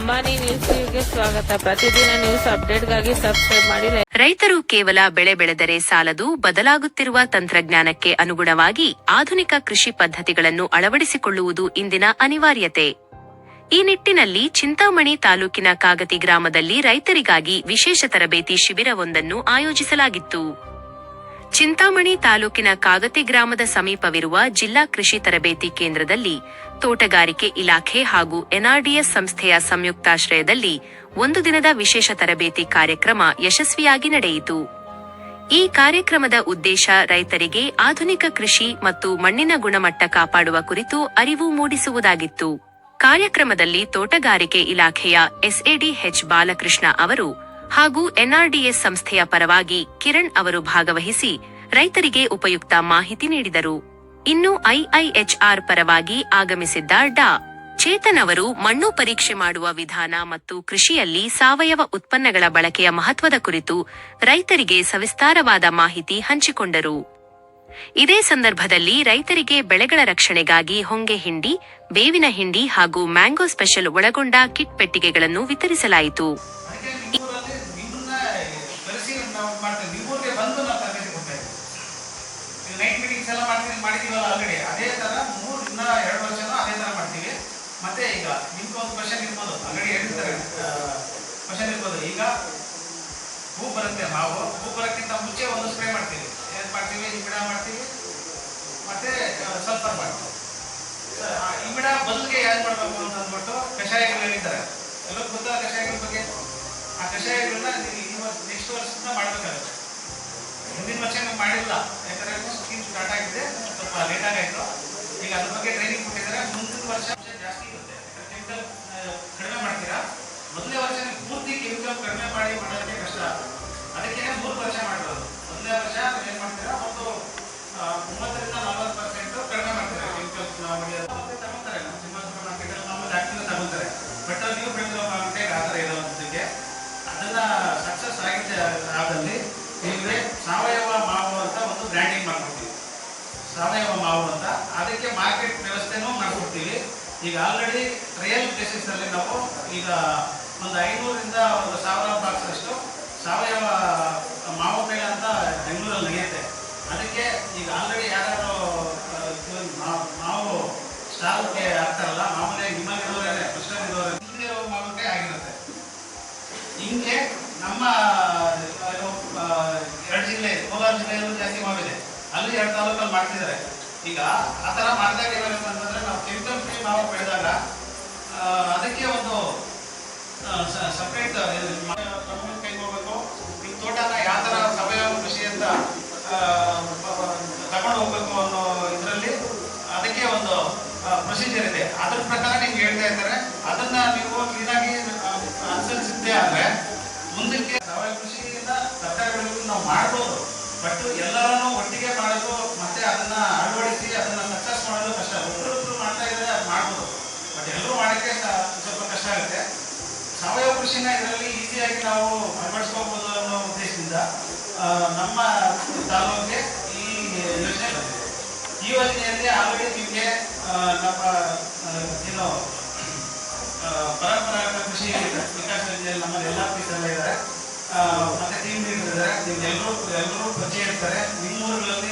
ಅಂಬಾನಿ ನ್ಯೂಸ್ಗೆ ಸ್ವಾಗತ. ಪ್ರತಿದಿನ ನ್ಯೂಸ್ ಅಪ್ಡೇಟ್ಗಾಗಿ ಸಬ್ಸ್ಕ್ರೈಬ್ ಮಾಡಿ. ರೈತರು ಕೇವಲ ಬೆಳೆ ಬೆಳೆದರೆ ಸಾಲದು, ಬದಲಾಗುತ್ತಿರುವ ತಂತ್ರಜ್ಞಾನಕ್ಕೆ ಅನುಗುಣವಾಗಿ ಆಧುನಿಕ ಕೃಷಿ ಪದ್ಧತಿಗಳನ್ನು ಅಳವಡಿಸಿಕೊಳ್ಳುವುದು ಇಂದಿನ ಅನಿವಾರ್ಯತೆ. ಈ ನಿಟ್ಟಿನಲ್ಲಿ ಚಿಂತಾಮಣಿ ತಾಲೂಕಿನ ಕಾಗತಿ ಗ್ರಾಮದಲ್ಲಿ ರೈತರಿಗಾಗಿ ವಿಶೇಷ ತರಬೇತಿ ಶಿಬಿರವೊಂದನ್ನು ಆಯೋಜಿಸಲಾಗಿತ್ತು. ಚಿಂತಾಮಣಿ ತಾಲೂಕಿನ ಕಾಗತಿ ಗ್ರಾಮದ ಸಮೀಪವಿರುವ ಜಿಲ್ಲಾ ಕೃಷಿ ತರಬೇತಿ ಕೇಂದ್ರದಲ್ಲಿ ತೋಟಗಾರಿಕೆ ಇಲಾಖೆ ಹಾಗೂ ಎನ್ಆರ್ಡಿಎಸ್ ಸಂಸ್ಥೆಯ ಸಂಯುಕ್ತಾಶ್ರಯದಲ್ಲಿ ಒಂದು ದಿನದ ವಿಶೇಷ ತರಬೇತಿ ಕಾರ್ಯಕ್ರಮ ಯಶಸ್ವಿಯಾಗಿ ನಡೆಯಿತು. ಈ ಕಾರ್ಯಕ್ರಮದ ಉದ್ದೇಶ ರೈತರಿಗೆ ಆಧುನಿಕ ಕೃಷಿ ಮತ್ತು ಮಣ್ಣಿನ ಗುಣಮಟ್ಟ ಕಾಪಾಡುವ ಕುರಿತು ಅರಿವು ಮೂಡಿಸುವುದಾಗಿತ್ತು. ಕಾರ್ಯಕ್ರಮದಲ್ಲಿ ತೋಟಗಾರಿಕೆ ಇಲಾಖೆಯ ಎಸ್ಎಡಿಎಚ್ ಬಾಲಕೃಷ್ಣ ಅವರು ಹಾಗೂ ಎನ್ಆರ್ಡಿಎಸ್ ಸಂಸ್ಥೆಯ ಪರವಾಗಿ ಕಿರಣ್ ಅವರು ಭಾಗವಹಿಸಿ ರೈತರಿಗೆ ಉಪಯುಕ್ತ ಮಾಹಿತಿ ನೀಡಿದರು. ಇನ್ನು ಐಐಎಚ್ಆರ್ ಪರವಾಗಿ ಆಗಮಿಸಿದ್ದ ಡಾ. ಚೇತನ್ ಅವರು ಮಣ್ಣು ಪರೀಕ್ಷೆ ಮಾಡುವ ವಿಧಾನ ಮತ್ತು ಕೃಷಿಯಲ್ಲಿ ಸಾವಯವ ಉತ್ಪನ್ನಗಳ ಬಳಕೆಯ ಮಹತ್ವದ ಕುರಿತು ರೈತರಿಗೆ ಸವಿಸ್ತಾರವಾದ ಮಾಹಿತಿ ಹಂಚಿಕೊಂಡರು. ಇದೇ ಸಂದರ್ಭದಲ್ಲಿ ರೈತರಿಗೆ ಬೆಳೆಗಳ ರಕ್ಷಣೆಗಾಗಿ ಹೊಂಗೆ ಹಿಂಡಿ, ಬೇವಿನ ಹಿಂಡಿ ಹಾಗೂ ಮ್ಯಾಂಗೋ ಸ್ಪೆಷಲ್ ಒಳಗೊಂಡ ಕಿಟ್ ಪೆಟ್ಟಿಗೆಗಳನ್ನು ವಿತರಿಸಲಾಯಿತು. ಮತ್ತೆ ಈಗ ನಿಮ್ಗೆ ಒಂದು ಕ್ವಶನ್ ಇರ್ಬೋದು, ಅಂಗಡಿ ಹೇಳ್ತಾರೆ ಕ್ವಶನ್ ಇರ್ಬೋದು. ಈಗ ಹೂ ಬರುತ್ತೆ, ನಾವು ಹೂ ಬರೋಕ್ಕಿಂತ ಮುಂಚೆ ಒಂದು ಸ್ಪ್ರೇ ಮಾಡ್ತೀವಿ. ಏನು ಮಾಡ್ತೀವಿ? ಇಮಿಡ ಮಾಡ್ತೀವಿ, ಮತ್ತೆ ಸಲ್ಫರ್ ಮಾಡ್ತೀವಿ. ಇಮಿಡ ಬದಲಿಗೆ ಯಾರು ಮಾಡಬೇಕು ಅಂತ ಅಂದ್ಬಿಟ್ಟು ಕಷಾಯಗಳು ಹೇಳಿದ್ದಾರೆ. ಎಲ್ಲರೂ ಗೊತ್ತಾ ಕಷಾಯಗಳ ಬಗ್ಗೆ? ಆ ಕಷಾಯಗಳನ್ನ ನೆಕ್ಸ್ಟ್ ವರ್ಷದಿಂದ ಮಾಡಬೇಕಾಗುತ್ತೆ. ಮುಂದಿನ ವರ್ಷ ನಾವು ಮಾಡಿಲ್ಲ, ಯಾಕಂದ್ರೆ ಸ್ಕೀಮ್ ಸ್ಟಾರ್ಟ್ ಆಗಿದೆ, ಸ್ವಲ್ಪ ಲೇಟ್ ಆಗಾಯ್ತು. ಈಗ ಅದ್ರ ಬಗ್ಗೆ ಟ್ರೈನಿಂಗ್ ಕೊಟ್ಟಿದ್ದಾರೆ. ಮುಂದಿನ ವರ್ಷ ಜಾಸ್ತಿ ಇರುತ್ತೆ, ಕೆಮಿಕಲ್ ಕಡಿಮೆ ಮಾಡ್ತೀರಾ. ಮೊದಲನೇ ವರ್ಷ ಪೂರ್ತಿ ಕೆಮಿಕಲ್ ಕಡಿಮೆ ಮಾಡೋದಕ್ಕೆ ಕಷ್ಟ. ಅದಕ್ಕೆ 3 ವರ್ಷ ಮಾಡಿರೋದು. ಮೊದಲನೇ ವರ್ಷ ಏನು ಮಾಡ್ತೀರಾ, ಒಂದು 30ರಿಂದ 40% ಕಡಿಮೆ ಮಾಡ್ತೀರಾ ಕೆಮಿಕಲ್ ತಗೊಳ್ತಾರೆ. ನಮ್ಮ ಸಿಂಹಾಸನ ಮಾರ್ಕೆಟಲ್ಲಿ ನಮ್ಮಲ್ಲಿ ಆಕ್ಟಿವ್ ತಗೊಳ್ತಾರೆ. ಬಟ್ ನೀವು ಬೆಳೆದಿರೋ ಮಾರ್ಕೆಟ್ ಆ ಥರ ಇರೋದಕ್ಕೆ ಅದನ್ನ ಸಕ್ಸಸ್ ಆಗಿದ್ದ ಆದಲ್ಲಿ ನಿಮಗೆ ಸಾವಯವ ಮಾವು ಅಂತ ಒಂದು ಬ್ರ್ಯಾಂಡಿಂಗ್ ಮಾಡ್ಕೊಡ್ತೀವಿ. ಸಾವಯವ ಮಾವು ಅಂತ ಅದಕ್ಕೆ ಮಾರ್ಕೆಟ್ ವ್ಯವಸ್ಥೆನೂ ಮಾಡ್ಕೊಡ್ತೀವಿ. ಈಗ ಆಲ್ರೆಡಿ ಟ್ರಯಲ್ ಬೇಸಿಸ್ ಅಲ್ಲಿ ನಾವು ಈಗ ಒಂದು 500ರಿಂದ 1000 ಬಾಕ್ಸ್ ಅಷ್ಟು ಸಾವಯವ ಮಾವು ಬೇಳೆ ಅಂತ ಬೆಂಗಳೂರಲ್ಲಿ ನಡೆಯುತ್ತೆ. ಅದಕ್ಕೆ ಈಗ ಆಲ್ರೆಡಿ ಯಾರು ಮಾವು ಸ್ಟಾಲ್ಗೆ ಆಗ್ತಾರಲ್ಲ, ಮಾಮೂಲಿ ನಿಮ್ಮಲ್ಲಿರೋರೇ ಕೃಷ್ಣನಿರೋರೇ ಮಾವಿನಕಾಯಿ ಆಗಿರುತ್ತೆ. ಹಿಂಗೆ ನಮ್ಮ 2 ಜಿಲ್ಲೆ, ಕೋಲಾರ ಜಿಲ್ಲೆಯಲ್ಲೂ ಜಾಸ್ತಿ ಮಾವಿದೆ, ಅಲ್ಲಿ 2 ತಾಲೂಕಲ್ಲಿ ಮಾಡ್ತಿದ್ದಾರೆ. ಈಗ ಆ ಥರ ಮಾಡಿದಾಗ ಏನಾಗುತ್ತೆ ಅಂತಂದರೆ, ನಾವು ಕೆಮಿಕಲ್ ಫ್ರೀ ಮಾವು ಬೆಳೆದಾಗ ಅದಕ್ಕೆ ಒಂದು ಸಪ್ರೇಟ್ ಕೈಗೊಳ್ಬೇಕು. ನಿಮ್ಮ ತೋಟನ ಯಾವ ಥರ ಸಾವಯವ ಕೃಷಿ ಅಂತ ತಗೊಂಡು ಹೋಗ್ಬೇಕು ಅನ್ನೋ ಇದರಲ್ಲಿ ಅದಕ್ಕೆ ಒಂದು ಪ್ರೊಸೀಜರ್ ಇದೆ. ಅದ್ರ ಪ್ರಕಾರ ನಿಮ್ಗೆ ಹೇಳ್ತಾ ಇರ್ತಾರೆ. ಅದನ್ನ ನೀವು ಕ್ಲೀನಾಗಿ ಅನುಸರಿಸಿದ್ದೇ ಆದರೆ ಮುಂದಕ್ಕೆ ಸಾವಯವ ಕೃಷಿಯಿಂದ ತರಕಾರಿಗಳಿಗೂ ನಾವು ಮಾಡ್ಬೋದು. ಬಟ್ ಎಲ್ಲರನ್ನೂ ಒಟ್ಟಿಗೆ ಮಾಡೋದು ಮತ್ತೆ ಅದನ್ನ ಅಳವಡಿಸಿ ಅದನ್ನ ಸಕ್ಸಸ್ ಮಾಡೋದು ಕಷ್ಟ. ಒಬ್ಬರು ಮಾಡ್ತಾ ಇದ್ರೆ ಅದು ಮಾಡ್ಬೋದು, ಬಟ್ ಎಲ್ಲರೂ ಮಾಡೋಕ್ಕೆ ಸ್ವಲ್ಪ ಕಷ್ಟ ಆಗುತ್ತೆ. ಸಾವಯವ ಕೃಷಿನ ಇದರಲ್ಲಿ ಈಸಿಯಾಗಿ ನಾವು ಅಳವಡಿಸ್ಕೋಬಹುದು ಅನ್ನೋ ಉದ್ದೇಶದಿಂದ ನಮ್ಮ ತಾಲೂಕಿಗೆ ಈ ಯೋಜನೆ ಬಂದಿದೆ. ಈ ಯೋಜನೆಯಲ್ಲಿ ಆಲ್ರೆಡಿ ನಿಮಗೆ ನಮ್ಮ ಏನು ಪರಂಪರಾಗತ ಕೃಷಿ ವಿಕಾಸ ಯೋಜನೆಯಲ್ಲಿ ನಮ್ಮಲ್ಲಿ ಎಲ್ಲ ಆಫೀಸರ್ಲ್ಲ ಇದ್ದಾರೆ, ಮತ್ತೆ ಟೀಮ್ ಲೀಡರ್ ಇದ್ದಾರೆ. ಎಲ್ಲರೂ ಪರಿಚಯ ಇರ್ತಾರೆ. ನಿಮ್ಮೂರುಗಳಲ್ಲಿ